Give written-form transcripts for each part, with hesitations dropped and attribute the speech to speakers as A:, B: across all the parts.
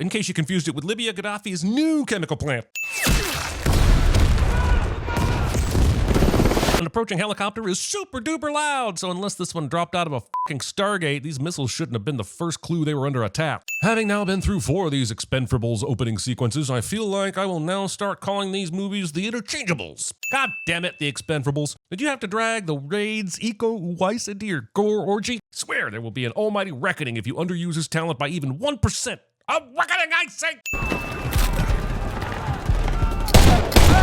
A: in case you confused it with Libya Gaddafi's new chemical plant. An approaching helicopter is super duper loud, so unless this one dropped out of a fucking Stargate, these missiles shouldn't have been the first clue they were under attack. Having now been through 4 of these Expend4bles opening sequences, I feel like I will now start calling these movies the Interchangeables. God damn it, the Expend4bles. Did you have to drag the Raid's Eco Weiss into your gore orgy? Swear there will be an almighty reckoning if you underuse his talent by even 1%. A reckoning, I say!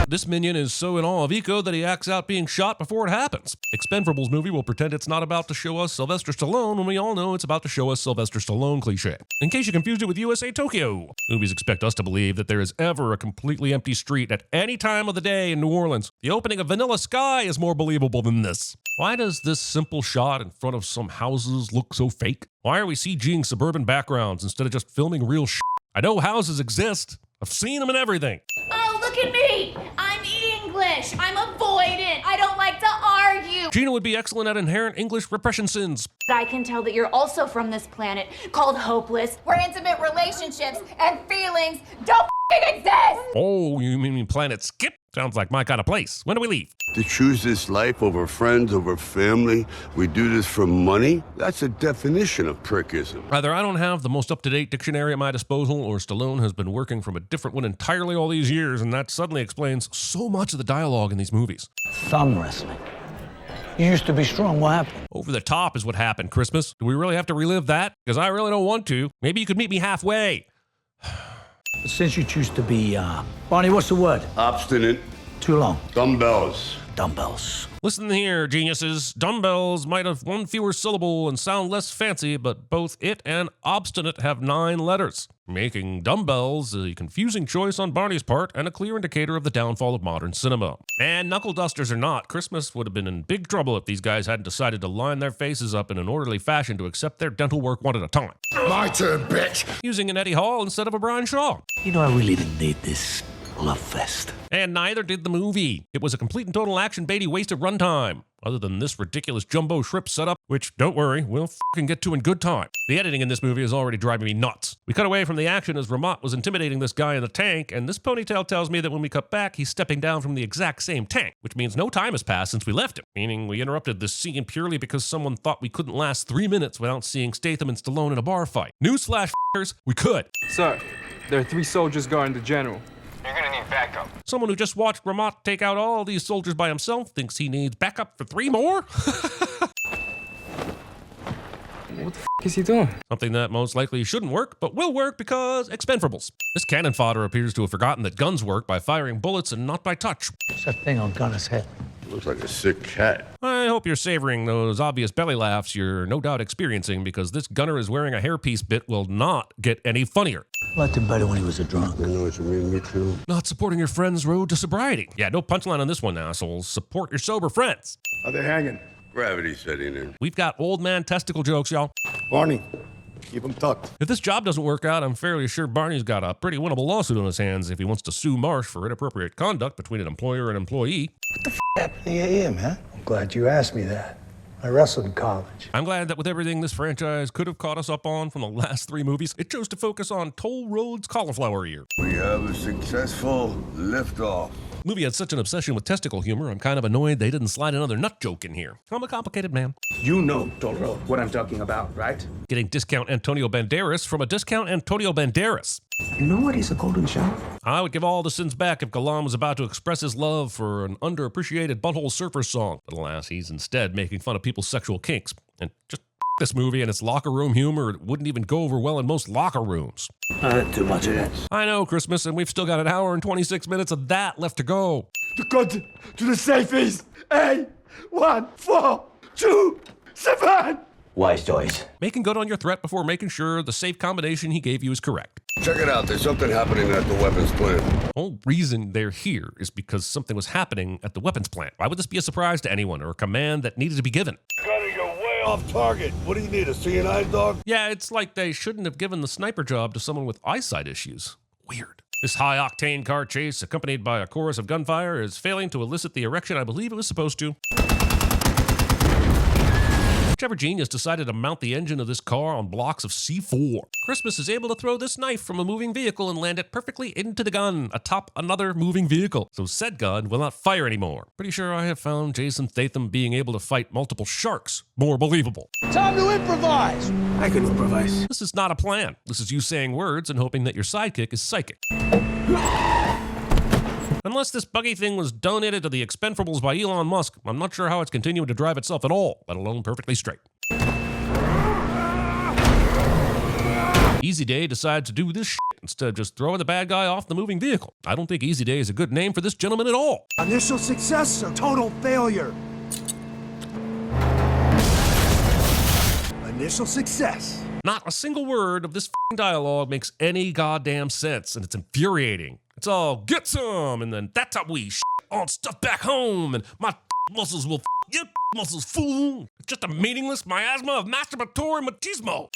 A: This minion is so in awe of Eco that he acts out being shot before it happens. Expend4bles movie will pretend it's not about to show us Sylvester Stallone when we all know it's about to show us Sylvester Stallone cliche. In case you confused it with USA Tokyo. Movies expect us to believe that there is ever a completely empty street at any time of the day in New Orleans. The opening of Vanilla Sky is more believable than this. Why does this simple shot in front of some houses look so fake? Why are we CGing suburban backgrounds instead of just filming real shit? I know houses exist. I've seen them in everything.
B: Oh, look at me! I'm English! I'm avoidant! I don't like to argue!
A: Gina would be excellent at inherent English repression sins.
B: I can tell that you're also from this planet called Hopeless, where intimate relationships and feelings don't f***ing exist!
A: Oh, you mean Planet Skip? Sounds like my kind of place. When do we leave?
C: To choose this life over friends, over family, we do this for money? That's a definition of prickism.
A: Either I don't have the most up-to-date dictionary at my disposal, or Stallone has been working from a different one entirely all these years, and that suddenly explains so much of the dialogue in these movies.
D: Thumb wrestling. You used to be strong. What happened?
A: Over the top is what happened, Christmas. Do we really have to relive that? Because I really don't want to. Maybe you could meet me halfway.
D: Since you choose to be, Barney, what's the word?
C: Obstinate.
D: Too long.
C: Dumbbells.
D: Dumbbells.
A: Listen here, geniuses. Dumbbells might have one fewer syllable and sound less fancy, but both it and obstinate have 9 letters, making dumbbells a confusing choice on Barney's part and a clear indicator of the downfall of modern cinema. And knuckle dusters or not, Christmas would have been in big trouble if these guys hadn't decided to line their faces up in an orderly fashion to accept their dental work one at a time.
C: My turn, bitch.
A: Using an Eddie Hall instead of a Brian Shaw.
D: You know, I really didn't need this love fest.
A: And neither did the movie. It was a complete and total action-baity waste of runtime, other than this ridiculous jumbo shrimp setup, which, don't worry, we'll fucking get to in good time. The editing in this movie is already driving me nuts. We cut away from the action as Ramat was intimidating this guy in the tank, and this ponytail tells me that when we cut back, he's stepping down from the exact same tank, which means no time has passed since we left him, meaning we interrupted this scene purely because someone thought we couldn't last 3 minutes without seeing Statham and Stallone in a bar fight. Newsflash, f***ers, we could.
E: Sir, there are 3 soldiers guarding the general.
F: You're gonna need backup.
A: Someone who just watched Ramat take out all these soldiers by himself thinks he needs backup for 3 more?
E: What the f*** is he doing?
A: Something that most likely shouldn't work, but will work because Expend4bles. This cannon fodder appears to have forgotten that guns work by firing bullets and not by touch.
D: What's that thing on Gunner's head?
C: Looks like a sick cat.
A: I hope you're savoring those obvious belly laughs you're no doubt experiencing, because this gunner is wearing a hairpiece bit will not get any funnier.
D: Liked him better when he was a drunk.
C: I know what you mean, me too.
A: Not supporting your friend's road to sobriety. Yeah, no punchline on this one, assholes. Support your sober friends.
G: Are they hanging?
C: Gravity setting in.
A: We've got old man testicle jokes, y'all.
G: Barney, keep them tucked.
A: If this job doesn't work out, I'm fairly sure Barney's got a pretty winnable lawsuit on his hands if he wants to sue Marsh for inappropriate conduct between an employer and employee.
G: What the f happened to your ear, man? I'm glad you asked me that. I wrestled in college.
A: I'm glad that with everything this franchise could have caught us up on from the last 3 movies, it chose to focus on Toll Road's cauliflower ear.
C: We have a successful liftoff.
A: The movie had such an obsession with testicle humor, I'm kind of annoyed they didn't slide another nut joke in here. I'm a complicated man.
H: You know, Toro, what I'm talking about, right?
A: Getting discount Antonio Banderas from a discount Antonio Banderas.
H: You know what is a golden shower?
A: I would give all the sins back if Galan was about to express his love for an underappreciated butthole surfer song. But alas, he's instead making fun of people's sexual kinks. And just this movie and its locker room humor, it wouldn't even go over well in most locker rooms.
D: Too much of that.
A: I know, Christmas, and we've still got an hour and 26 minutes of that left to go.
G: To the safest. 8, 1, 4, 2, 7.
D: Wise choice.
A: Making good on your threat before making sure the safe combination he gave you is correct.
C: Check it out. There's something happening at the weapons plant.
A: The whole reason they're here is because something was happening at the weapons plant. Why would this be a surprise to anyone or a command that needed to be given?
C: Gotta go way off target. What do you need, a CNI dog?
A: Yeah, it's like they shouldn't have given the sniper job to someone with eyesight issues. Weird. This high-octane car chase, accompanied by a chorus of gunfire, is failing to elicit the erection I believe it was supposed to. Whichever genius decided to mount the engine of this car on blocks of C4. Christmas is able to throw this knife from a moving vehicle and land it perfectly into the gun atop another moving vehicle. So said gun will not fire anymore. Pretty sure I have found Jason Statham being able to fight multiple sharks more believable.
D: Time to improvise!
H: I can improvise.
A: This is not a plan. This is you saying words and hoping that your sidekick is psychic. Unless this buggy thing was donated to the Expend4bles by Elon Musk, I'm not sure how it's continuing to drive itself at all, let alone perfectly straight. Easy Day decides to do this shit instead of just throwing the bad guy off the moving vehicle. I don't think Easy Day is a good name for this gentleman at all.
G: Initial success or total failure? Initial success.
A: Not a single word of this dialogue makes any goddamn sense, and it's infuriating. It's all, get some, and then that's how we on stuff back home, and my muscles will your muscles, fool. It's just a meaningless miasma of masturbatory machismo.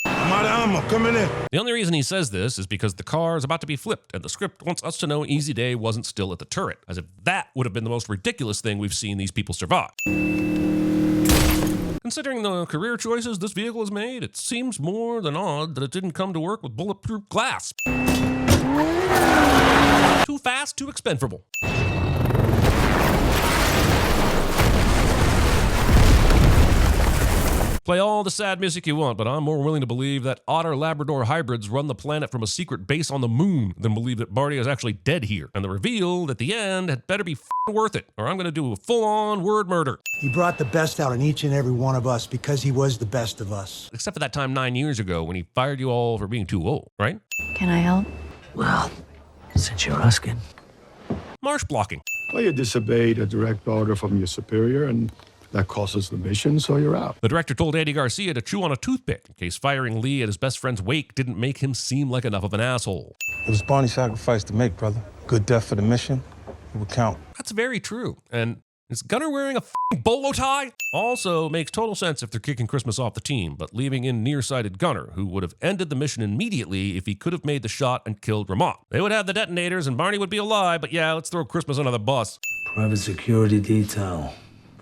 C: Coming in.
A: The only reason he says this is because the car is about to be flipped, and the script wants us to know Easy Day wasn't still at the turret, as if that would have been the most ridiculous thing we've seen these people survive. Considering the career choices this vehicle has made, it seems more than odd that it didn't come to work with bulletproof glass. Too fast, too expendable. Play all the sad music you want, but I'm more willing to believe that Otter-Labrador hybrids run the planet from a secret base on the moon than believe that Barney is actually dead here. And the reveal at the end had better be worth it, or I'm going to do a full-on word murder.
G: He brought the best out in each and every one of us because he was the best of us.
A: Except for that time 9 years ago when he fired you all for being too old, right?
B: Can I help?
D: Well, since you're asking.
A: Marsh blocking.
F: Well, you disobeyed a direct order from your superior, and that causes the mission, so you're out.
A: The director told Andy Garcia to chew on a toothpick in case firing Lee at his best friend's wake didn't make him seem like enough of an asshole.
I: It was Barney's sacrifice to make, brother. Good death for the mission. It would count.
A: That's very true. And is Gunner wearing a f***ing bolo tie? Also makes total sense if they're kicking Christmas off the team, but leaving in nearsighted Gunner, who would have ended the mission immediately if he could have made the shot and killed Ramon. They would have the detonators and Barney would be alive, but yeah, let's throw Christmas under the bus.
D: Private security detail.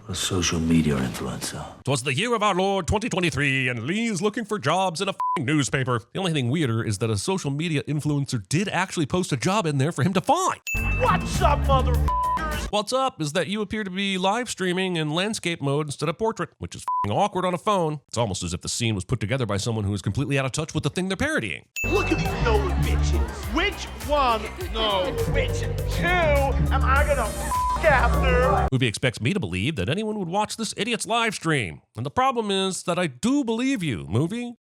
D: A social media influencer.
A: 'Twas the year of our Lord 2023, and Lee's looking for jobs in a f***ing newspaper. The only thing weirder is that a social media influencer did actually post a job in there for him to find.
D: What's up, motherfuckers?
A: What's up is that you appear to be live streaming in landscape mode instead of portrait, which is f***ing awkward on a phone. It's almost as if the scene was put together by someone who is completely out of touch with the thing they're parodying.
J: Look at these Nolan bitches. Which one? No. Which two am I gonna f after?
A: Movie expects me to believe that anyone would watch this idiot's live stream. And the problem is that I do believe you, movie.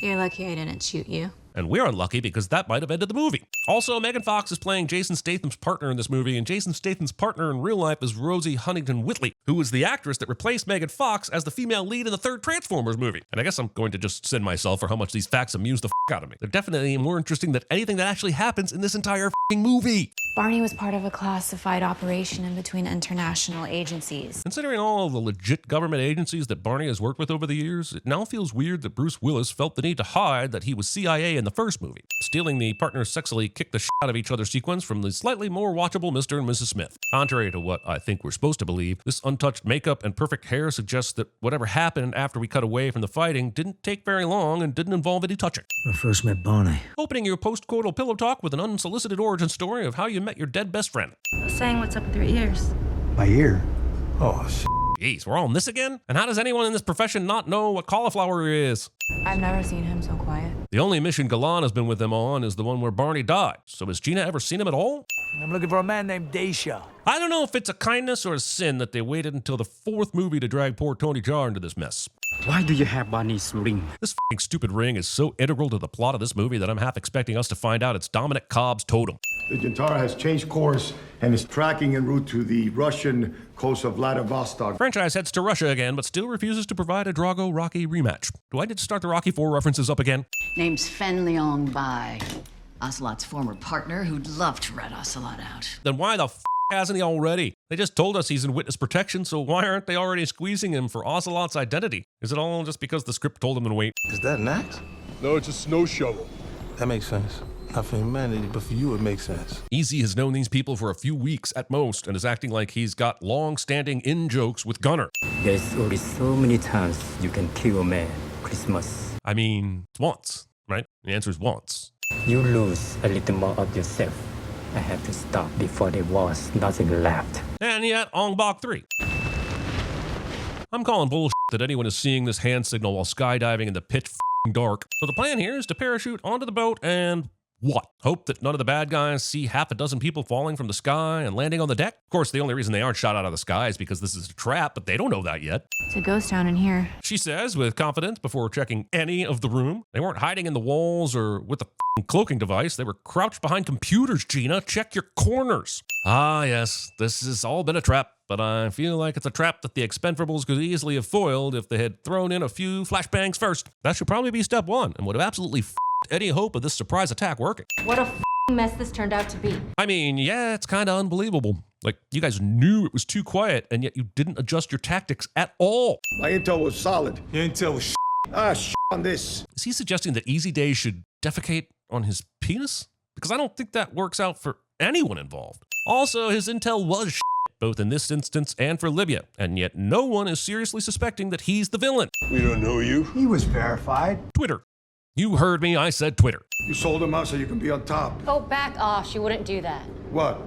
B: You're lucky I didn't shoot you.
A: And we're unlucky because that might have ended the movie. Also, Megan Fox is playing Jason Statham's partner in this movie, and Jason Statham's partner in real life is Rosie Huntington-Whiteley, who is the actress that replaced Megan Fox as the female lead in the third Transformers movie. And I guess I'm going to just send myself for how much these facts amuse the f*** out of me. They're definitely more interesting than anything that actually happens in this entire f***ing movie.
B: Barney was part of a classified operation in between international agencies.
A: Considering all of the legit government agencies that Barney has worked with over the years, it now feels weird that Bruce Willis felt the need to hide that he was CIA in the first movie, stealing the partners sexily kick the shit out of each other sequence from the slightly more watchable Mr. and Mrs. Smith. Contrary to what I think we're supposed to believe, this untouched makeup and perfect hair suggests that whatever happened after we cut away from the fighting didn't take very long and didn't involve any touching.
D: When I first met Barney.
A: Opening your post-coital pillow talk with an unsolicited origin story of how you met your dead best friend.
B: Saying what's up with your ears.
G: My ear? Oh, shit.
A: Jeez, we're on this again? And how does anyone in this profession not know what cauliflower is?
B: I've never seen him so quiet.
A: The only mission Galan has been with them on is the one where Barney died. So has Gina ever seen him at all?
D: I'm looking for a man named Daisha.
A: I don't know if it's a kindness or a sin that they waited until the fourth movie to drag poor Tony Jaa into this mess.
E: Why do you have Barney's ring?
A: This f***ing stupid ring is so integral to the plot of this movie that I'm half expecting us to find out it's Dominic Cobb's totem.
F: The Gentara has changed course and is tracking en route to the Russian coast of Vladivostok.
A: Franchise heads to Russia again, but still refuses to provide a Drago-Rocky rematch. Do I need to start the Rocky IV references up again?
K: Name's Fen Leong Bai, Ocelot's former partner who'd love to rat Ocelot out.
A: Then why the f*** hasn't he already? They just told us he's in witness protection, so why aren't they already squeezing him for Ocelot's identity? Is it all just because the script told him to wait?
I: Is that an axe?
F: No, it's a snow shovel.
I: That makes sense. Not for humanity, but for you, it makes sense.
A: Easy has known these people for a few weeks at most and is acting like he's got long-standing in-jokes with Gunner.
E: There's only so many times you can kill a man. Christmas.
A: I mean, once, right? The answer is once.
E: You lose a little more of yourself. I had to stop before there was nothing left.
A: And yet, Ong Bak 3. I'm calling bullshit that anyone is seeing this hand signal while skydiving in the pitch dark. So the plan here is to parachute onto the boat and what? Hope that none of the bad guys see half a dozen people falling from the sky and landing on the deck? Of course, the only reason they aren't shot out of the sky is because this is a trap, but they don't know that yet.
B: It's a ghost town in here.
A: She says with confidence before checking any of the room. They weren't hiding in the walls or with a cloaking device. They were crouched behind computers, Gina. Check your corners. Ah, yes, this has all been a trap, but I feel like it's a trap that the Expend4bles could easily have foiled if they had thrown in a few flashbangs first. That should probably be step one and would have absolutely any hope of this surprise attack working.
B: What a mess this turned out to be.
A: I mean, yeah, it's kind of unbelievable. Like, you guys knew it was too quiet, and yet you didn't adjust your tactics at all.
F: My intel was solid.
I: Your intel was
F: On this.
A: Is he suggesting that Easy Day should defecate on his penis? Because I don't think that works out for anyone involved. Also, his intel was both in this instance and for Libya, and yet no one is seriously suspecting that he's the villain.
C: We don't know you.
G: He was verified.
A: Twitter. You heard me, I said Twitter.
F: You sold him out so you can be on top.
B: Oh, back off. She wouldn't do that.
F: What?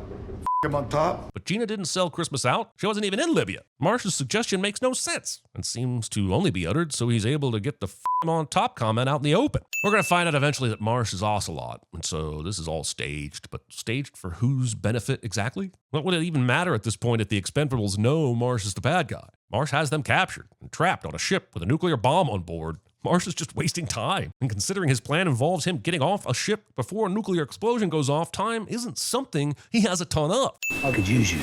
F: Him on top?
A: But Gina didn't sell Christmas out. She wasn't even in Libya. Marsh's suggestion makes no sense and seems to only be uttered so he's able to get the on top comment out in the open. We're going to find out eventually that Marsh is Ocelot, and so this is all staged, but staged for whose benefit exactly? What would it even matter at this point if the Expend4bles know Marsh is the bad guy? Marsh has them captured and trapped on a ship with a nuclear bomb on board. Marsh is just wasting time, and considering his plan involves him getting off a ship before a nuclear explosion goes off, time isn't something he has a ton of.
G: I could use you.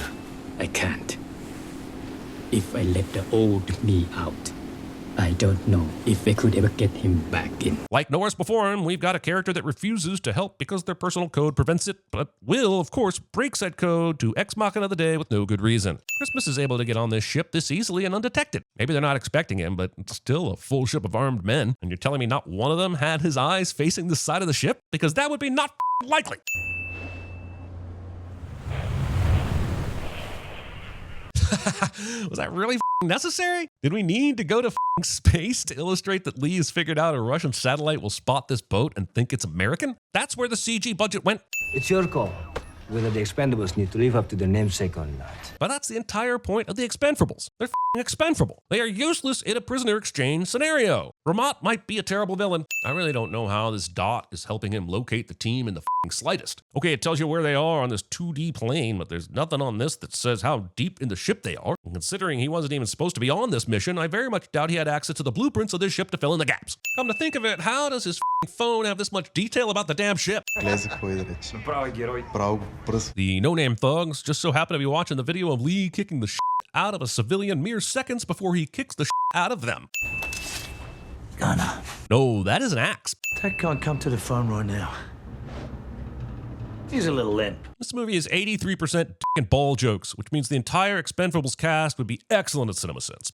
E: I can't. If I let the old me out, I don't know if I could ever get him back in.
A: Like Norris before him, we've got a character that refuses to help because their personal code prevents it, but will, of course, break said code to Ex-machina the day with no good reason. Christmas is able to get on this ship this easily and undetected. Maybe they're not expecting him, but it's still a full ship of armed men, and you're telling me not one of them had his eyes facing the side of the ship? Because that would be not likely. Was that really necessary? Did we need to go to space to illustrate that Lee has figured out a Russian satellite will spot this boat and think it's American? That's where the CG budget went.
G: It's your call whether the Expendables need to live up to their namesake or not.
A: But that's the entire point of the Expend4bles. They're expendable. They are useless in a prisoner exchange scenario. Ramat might be a terrible villain. I really don't know how this dot is helping him locate the team in the slightest. Okay, it tells you where they are on this 2D plane, but there's nothing on this that says how deep in the ship they are. And considering he wasn't even supposed to be on this mission, I very much doubt he had access to the blueprints of this ship to fill in the gaps. Come to think of it, how does his phone have this much detail about the damn ship? The no-name thugs just so happen to be watching the video of Lee kicking the out of a civilian mere seconds before he kicks the out of them.
G: Gunner.
A: No, that is an axe.
G: Tech can't come to the phone right now. He's a little limp.
A: This movie is 83% dick and ball jokes, which means the entire Expend4bles cast would be excellent at CinemaSins.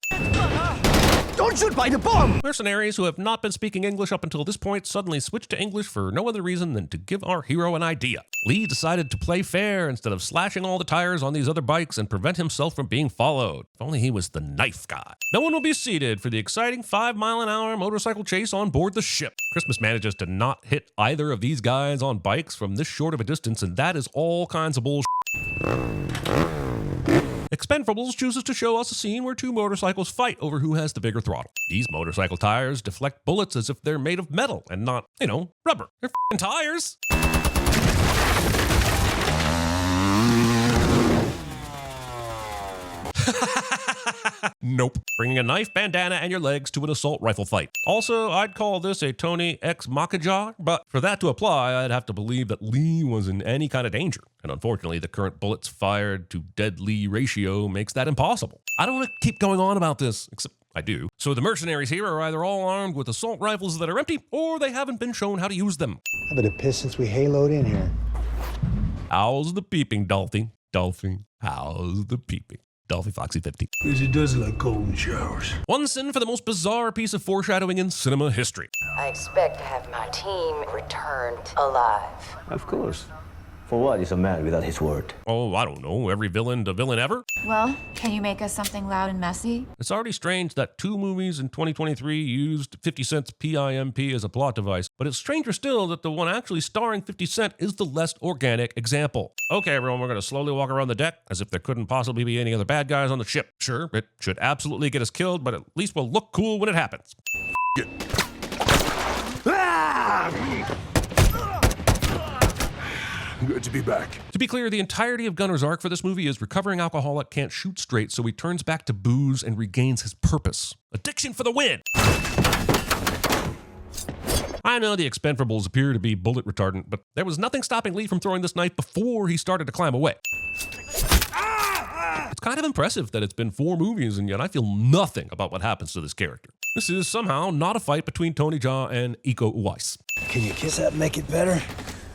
G: Don't shoot by the bomb!
A: Mercenaries who have not been speaking English up until this point suddenly switch to English for no other reason than to give our hero an idea. Lee decided to play fair instead of slashing all the tires on these other bikes and prevent himself from being followed. If only he was the knife guy. No one will be seated for the exciting 5-mile-an-hour motorcycle chase on board the ship. Christmas manages to not hit either of these guys on bikes from this short of a distance, and that is all kinds of bullshit. Expend4bles chooses to show us a scene where two motorcycles fight over who has the bigger throttle. These motorcycle tires deflect bullets as if they're made of metal and not, rubber. They're f***ing tires. Nope. Bringing a knife, bandana, and your legs to an assault rifle fight. Also, I'd call this a Tony Ex-machina, but for that to apply, I'd have to believe that Lee was in any kind of danger. And unfortunately, the current bullets fired to dead Lee ratio makes that impossible. I don't want to keep going on about this, except I do. So the mercenaries here are either all armed with assault rifles that are empty, or they haven't been shown how to use them.
G: How about a piss since we haloed in here?
A: How's the peeping, Dolphy? Dolphy, how's the peeping? Delphi Foxy 50.
D: Because he does like golden showers.
A: One sin for the most bizarre piece of foreshadowing in cinema history.
L: I expect to have my team returned alive.
D: Of course. For what is a man without his word?
A: Oh, I don't know, every villain to villain ever?
B: Well, can you make us something loud and messy?
A: It's already strange that 2 movies in 2023 used 50 Cent's PIMP as a plot device, but it's stranger still that the one actually starring 50 Cent is the less organic example. Okay, everyone, we're going to slowly walk around the deck as if there couldn't possibly be any other bad guys on the ship. Sure, it should absolutely get us killed, but at least we'll look cool when it happens.
C: Good to be back.
A: To be clear, the entirety of Gunner's arc for this movie is recovering alcoholic can't shoot straight, so he turns back to booze and regains his purpose. Addiction for the win! I know the Expend4bles appear to be bullet retardant, but there was nothing stopping Lee from throwing this knife before he started to climb away. It's kind of impressive that it's been 4 movies and yet I feel nothing about what happens to this character. This is somehow not a fight between Tony Jaa and Iko Uwais.
D: Can you kiss that and make it better?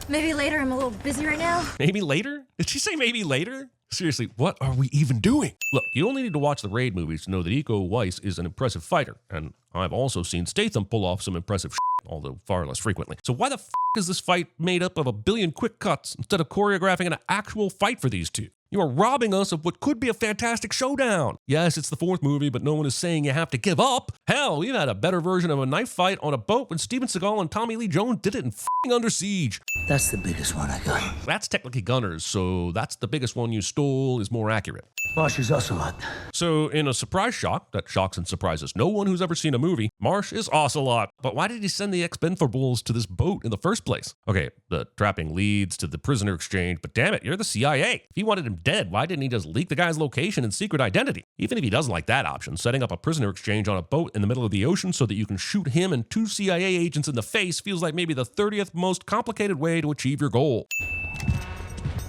B: Maybe later, I'm a little busy right now.
A: Maybe later? Did she say maybe later? Seriously, what are we even doing? Look, you only need to watch the Raid movies to know that Iko Uwais is an impressive fighter, and I've also seen Statham pull off some impressive shit, although far less frequently. So why the f*** is this fight made up of a billion quick cuts instead of choreographing an actual fight for these two? You are robbing us of what could be a fantastic showdown. Yes, it's the 4th movie, but no one is saying you have to give up. Hell, we've had a better version of a knife fight on a boat when Steven Seagal and Tommy Lee Jones did it in f***ing Under Siege.
D: That's the biggest one I got.
A: That's technically Gunner's, so that's the biggest one you stole is more accurate.
D: Marsh is Ocelot.
A: So in a surprise shock that shocks and surprises no one who's ever seen a movie, Marsh is Ocelot. But why did he send the Expend4bles to this boat in the first place? Okay, the trapping leads to the prisoner exchange, but damn it, you're the CIA. If he wanted him dead, why didn't he just leak the guy's location and secret identity? Even if he doesn't like that option, setting up a prisoner exchange on a boat in the middle of the ocean so that you can shoot him and 2 CIA agents in the face feels like maybe the 30th most complicated way to achieve your goal.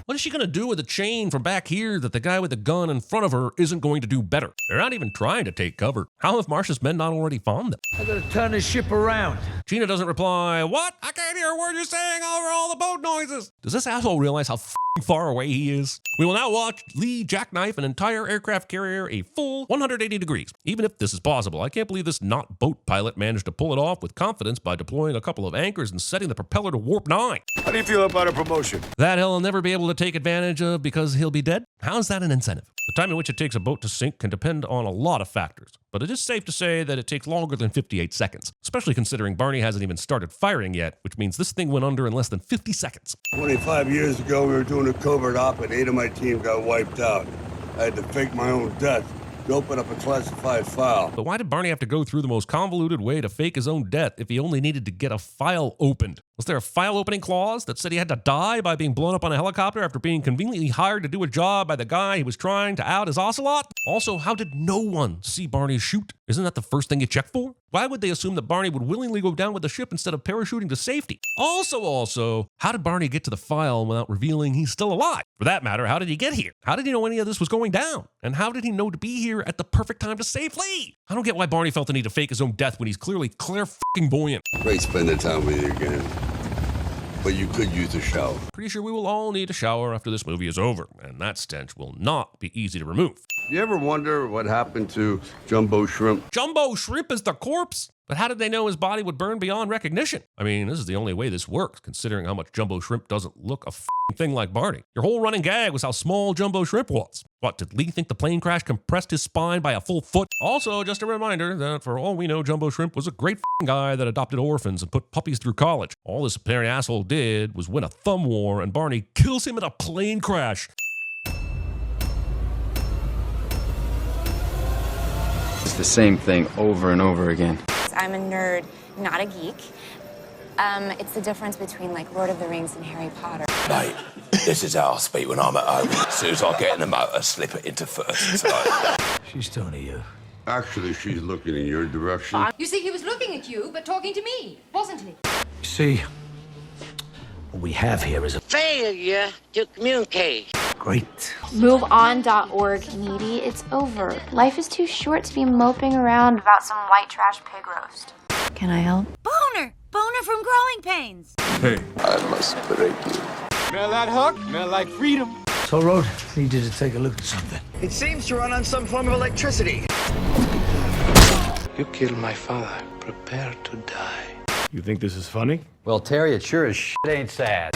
A: What is she going to do with a chain from back here that the guy with the gun in front of her isn't going to do better? They're not even trying to take cover. How have Marsh's men not already found them?
D: I gotta turn this ship around.
A: Gina doesn't reply, "What? I can't hear a word you're saying over all the boat noises." Does this asshole realize how far away he is? We will now watch Lee jackknife an entire aircraft carrier a full 180 degrees. Even if this is possible, I can't believe this not boat pilot managed to pull it off with confidence by deploying a couple of anchors and setting the propeller to warp 9.
C: How do you feel about a promotion?
A: That he'll never be able to take advantage of because he'll be dead? How's that an incentive? The time in which it takes a boat to sink can depend on a lot of factors, but it is safe to say that it takes longer than 58 seconds, especially considering Barney hasn't even started firing yet, which means this thing went under in less than 50 seconds.
C: 25 years ago, we were doing a covert op and 8 of my team got wiped out. I had to fake my own death to open up a classified file.
A: But why did Barney have to go through the most convoluted way to fake his own death if he only needed to get a file opened? Was there a file opening clause that said he had to die by being blown up on a helicopter after being conveniently hired to do a job by the guy he was trying to out as Ocelot? Also, how did no one see Barney shoot? Isn't that the first thing you check for? Why would they assume that Barney would willingly go down with the ship instead of parachuting to safety? Also, how did Barney get to the file without revealing he's still alive? For that matter, how did he get here? How did he know any of this was going down? And how did he know to be here at the perfect time to save Lee? I don't get why Barney felt the need to fake his own death when he's clearly clairvoyant.
C: Great spending time with you again. But you could use a shower.
A: Pretty sure we will all need a shower after this movie is over, and that stench will not be easy to remove.
C: You ever wonder what happened to Jumbo Shrimp?
A: Jumbo Shrimp is the corpse? But how did they know his body would burn beyond recognition? I mean, this is the only way this works, considering how much Jumbo Shrimp doesn't look a thing like Barney. Your whole running gag was how small Jumbo Shrimp was. What, did Lee think the plane crash compressed his spine by a full foot? Also, just a reminder that for all we know, Jumbo Shrimp was a great guy that adopted orphans and put puppies through college. All this apparent asshole did was win a thumb war, and Barney kills him in a plane crash.
M: It's the same thing over and over again.
N: I'm a nerd, not a geek. It's the difference between like Lord of the Rings and Harry Potter.
O: Mate, this is how I speak when I'm at home. As soon as I get in the motor, slip it into first. So.
D: She's talking to you.
C: Actually, she's looking in your direction.
P: You see, he was looking at you, but talking to me, wasn't he?
D: You see, what we have here is a
L: Failure to communicate.
D: great.
Q: MoveOn.org, needy. It's over. Life is too short to be moping around about some white trash pig roast. Can I help?
R: Boner! Boner from growing pains!
O: Hey, I must break you.
J: Smell that hook? Smell like freedom.
D: Toll Road, I need you to take a look at something.
H: It seems to run on some form of electricity.
R: You killed my father. Prepare to die.
F: You think this is funny?
S: Well, Terry, it sure as shit ain't sad.